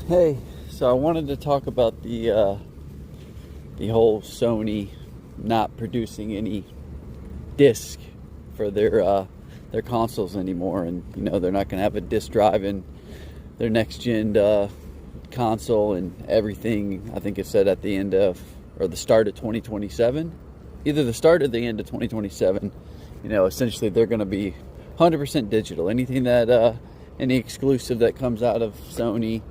Hey, so I wanted to talk about the whole Sony not producing any disc for their consoles anymore, and they're not going to have a disc drive in their next gen console and everything. I think it said at the end of or the start of 2027, either the start or the end of 2027. Essentially they're going to be 100% digital. Anything that any exclusive that comes out of Sony,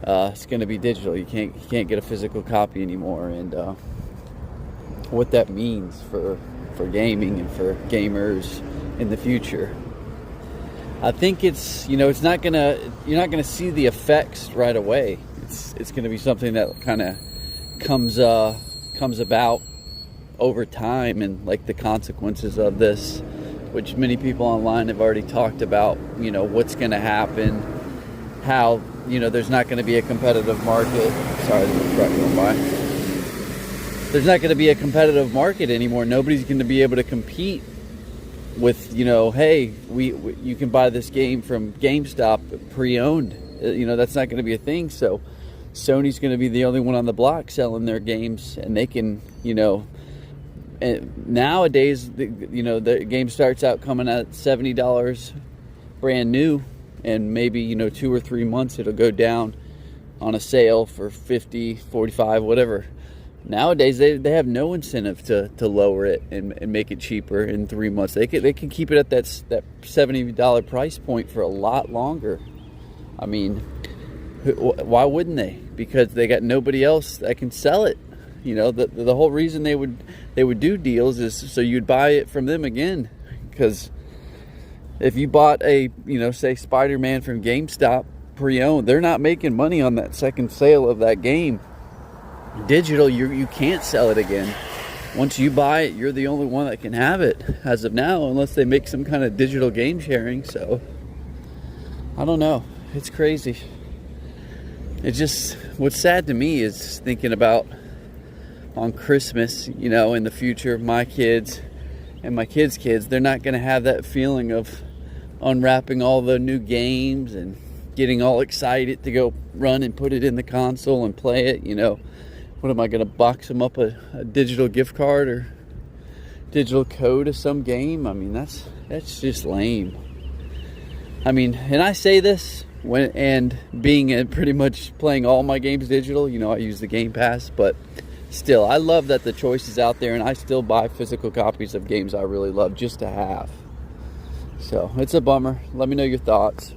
it's going to be digital. You can't get a physical copy anymore, and what that means for gaming and for gamers in the future. I think it's you're not gonna see the effects right away. It's gonna be something that kind of comes about over time, and like the consequences of this, which many people online have already talked about. What's gonna happen, how there's not going to be a competitive market. Sorry, there's a truck going by. There's not going to be a competitive market anymore. Nobody's going to be able to compete with, hey, you can buy this game from GameStop pre-owned. That's not going to be a thing. So Sony's going to be the only one on the block selling their games, and they can, and nowadays, the game starts out coming at $70 brand new. And maybe 2 or 3 months it'll go down on a sale for 50, 45, whatever. Nowadays they have no incentive to lower it and make it cheaper in 3 months. They can keep it at that $70 price point for a lot longer. I mean, why wouldn't they? Because they got nobody else that can sell it. The whole reason they would do deals is so you'd buy it from them again. Because if you bought a, say Spider-Man from GameStop pre-owned, they're not making money on that second sale of that game. Digital, you can't sell it again. Once you buy it, you're the only one that can have it as of now, unless they make some kind of digital game sharing. So, I don't know. It's crazy. It's just, what's sad to me is thinking about on Christmas, in the future, my kids and my kids' kids, they're not going to have that feeling of unwrapping all the new games and getting all excited to go run and put it in the console and play it. What am I going to box them up a digital gift card or digital code of some game? I mean, that's just lame. I mean, and I say this and being pretty much playing all my games digital. I use the Game Pass, but still, I love that the choice is out there, and I still buy physical copies of games I really love just to have. So, it's a bummer. Let me know your thoughts.